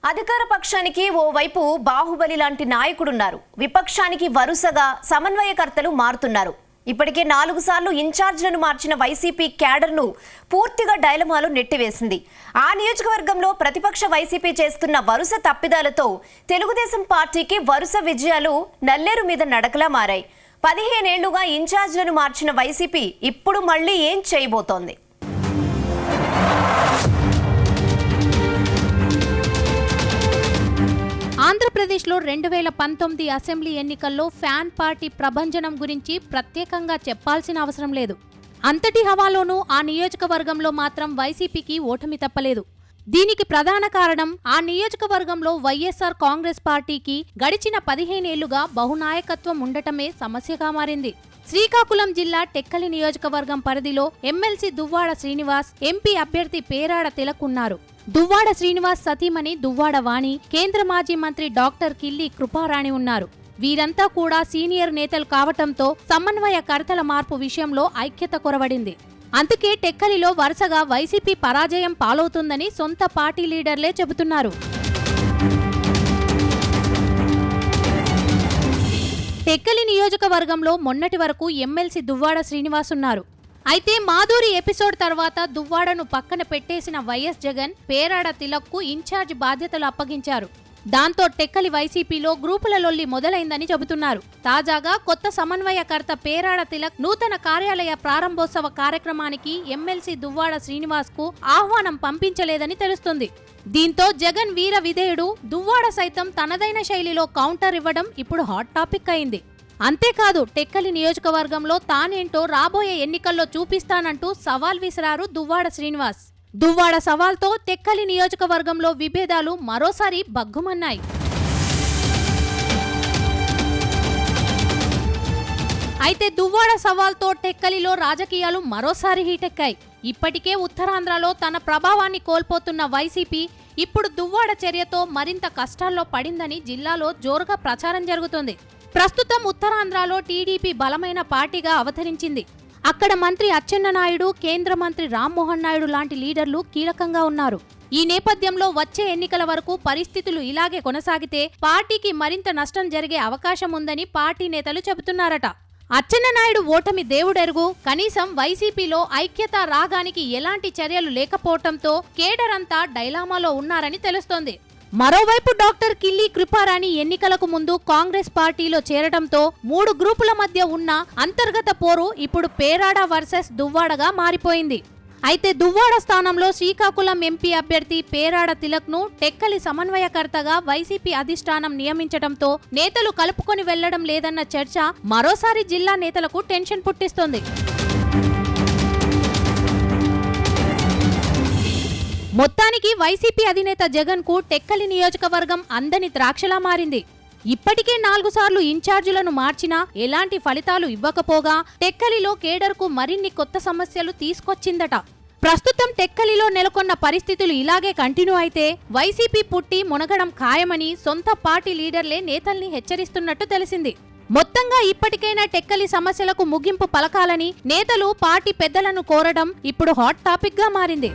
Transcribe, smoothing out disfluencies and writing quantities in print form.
అధికార పక్షానికి ఓవైపు బాహుబలి లాంటి నాయకుడున్నారు. విపక్షానికి వరుసగా సమన్వయకర్తలు మారుతున్నారు. ఇప్పటికే 4 సార్లు ఇన్ఛార్జ్లను మార్చిన వైసీపీ క్యాడర్ను పూర్తిగా డైలమాలో నెట్టివేసింది. ఆ నియోజకవర్గంలో ప్రతిపక్ష వైసీపీ చేస్తున్న వరుస తప్పిదాలతో తెలుగుదేశం పార్టీకి వరుస విజయాలు నల్లేరు మీద నడకలా మారాయి. 15 ఏళ్లుగా ఇన్ఛార్జ్లను మార్చిన వైసీపీ ఇప్పుడు మళ్లీ ఏం చేయబోతోంది? ఆంధ్రప్రదేశ్లో 2019 అసెంబ్లీ ఎన్నికల్లో ఫ్యాన్ పార్టీ ప్రభంజనం గురించి ప్రత్యేకంగా చెప్పాల్సిన అవసరం లేదు. అంతటి హవాలోనూ ఆ నియోజకవర్గంలో మాత్రం వైసీపీకి ఓటమి తప్పలేదు. దీనికి ప్రధాన కారణం ఆ నియోజకవర్గంలో వైఎస్ఆర్ కాంగ్రెస్ పార్టీకి గడిచిన 15 ఏళ్లుగా బహునాయకత్వం ఉండటమే సమస్యగా మారింది. శ్రీకాకుళం జిల్లా టెక్కలి నియోజకవర్గం పరిధిలో ఎమ్మెల్సీ దువ్వాడ శ్రీనివాస్, ఎంపీ అభ్యర్థి పేరాడ తిలక్ ఉన్నారు. దువ్వాడ శ్రీనివాస్ సతీమణి దువ్వాడ వాణి, కేంద్ర మాజీ మంత్రి డాక్టర్ కిల్లి కృపారాణి ఉన్నారు. వీరంతా కూడా సీనియర్ నేతలు కావటంతో సమన్వయకర్తల మార్పు విషయంలో ఐక్యత కొరవడింది. అందుకే టెక్కలిలో వరుసగా వైసీపీ పరాజయం పాలవుతుందని సొంత పార్టీ లీడర్లే చెబుతున్నారు. టెక్కలి నియోజకవర్గంలో మొన్నటి వరకు ఎమ్మెల్సీ దువ్వాడ శ్రీనివాస్ ఉన్నారు. అయితే మాధురి ఎపిసోడ్ తర్వాత దువ్వాడను పక్కన పెట్టేసిన వైఎస్ జగన్ పేరాడ తిలక్కు ఇన్ఛార్జ్ బాధ్యతలు అప్పగించారు. దాంతో టెక్కలి వైసీపీలో గ్రూపుల లొల్లి మొదలైందని చెబుతున్నారు. తాజాగా కొత్త సమన్వయకర్త పేరాడ తిలక్ నూతన కార్యాలయ ప్రారంభోత్సవ కార్యక్రమానికి ఎమ్మెల్సీ దువ్వాడ శ్రీనివాస్ కు ఆహ్వానం పంపించలేదని తెలుస్తుంది. దీంతో జగన్ వీర విధేయుడు దువ్వాడ సైతం తనదైన శైలిలో కౌంటర్ ఇవ్వడం ఇప్పుడు హాట్ టాపిక్ అయింది. అంతేకాదు టెక్కలి నియోజకవర్గంలో తానేంటో రాబోయే ఎన్నికల్లో చూపిస్తానంటూ సవాల్ విసిరారు దువ్వాడ శ్రీనివాస్. దువ్వాడ సవాల్తో టెక్కలి నియోజకవర్గంలో విభేదాలు మరోసారి బగ్గుమన్నాయి. అయితే దువ్వాడ సవాల్తో టెక్కలిలో రాజకీయాలు మరోసారి హీటెక్కాయి. ఇప్పటికే ఉత్తరాంధ్రలో తన ప్రభావాన్ని కోల్పోతున్న వైసీపీ ఇప్పుడు దువ్వాడ చర్యతో మరింత కష్టాల్లో పడిందని జిల్లాలో జోరుగా ప్రచారం జరుగుతుంది. ప్రస్తుతం ఉత్తరాంధ్రలో టీడీపీ బలమైన పార్టీగా అవతరించింది. అక్కడ మంత్రి అచ్చెన్నాయుడు, కేంద్ర మంత్రి రామ్మోహన్ నాయుడు లాంటి లీడర్లు కీలకంగా ఉన్నారు. ఈ నేపథ్యంలో వచ్చే ఎన్నికల వరకు పరిస్థితులు ఇలాగే కొనసాగితే పార్టీకి మరింత నష్టం జరిగే అవకాశం ఉందని పార్టీ నేతలు చెబుతున్నారట. అచ్చెన్నాయుడు ఓటమి దేవుడెరుగు, కనీసం వైసీపీలో ఐక్యత రాగానికి ఎలాంటి చర్యలు లేకపోవడంతో కేడర్ అంతా డైలామాలో ఉన్నారని తెలుస్తోంది. మరోవైపు డాక్టర్ కిల్లి కృపారాణి ఎన్నికలకు ముందు కాంగ్రెస్ పార్టీలో చేరడంతో 3 గ్రూపుల మధ్య ఉన్న అంతర్గత పోరు ఇప్పుడు పేరాడ వర్సెస్ దువ్వాడగా మారిపోయింది. అయితే దువ్వాడ స్థానంలో శ్రీకాకుళం ఎంపీ అభ్యర్థి పేరాడ తిలక్ ను టెక్కలి సమన్వయకర్తగా వైసీపీ అధిష్టానం నియమించడంతో నేతలు కలుపుకొని వెళ్లడం లేదన్న చర్చ మరోసారి జిల్లా నేతలకు టెన్షన్ పుట్టిస్తోంది. మొత్తానికి వైసీపీ అధినేత జగన్ కు టెక్కలి నియోజకవర్గం అందని ద్రాక్షలా మారింది. ఇప్పటికే 4 సార్లు ఇన్ఛార్జీలను మార్చినా ఎలాంటి ఫలితాలు ఇవ్వకపోగా టెక్కలిలో కేడర్కు మరిన్ని కొత్త సమస్యలు తీసుకొచ్చిందట. ప్రస్తుతం టెక్కలిలో నెలకొన్న పరిస్థితులు ఇలాగే కంటిన్యూ అయితే వైసీపీ పుట్టి మునగడం ఖాయమని సొంత పార్టీ లీడర్లే నేతల్ని హెచ్చరిస్తున్నట్టు తెలిసింది. మొత్తంగా ఇప్పటికైనా టెక్కలి సమస్యలకు ముగింపు పలకాలని నేతలు పార్టీ పెద్దలను కోరడం ఇప్పుడు హాట్ టాపిక్ గా మారింది.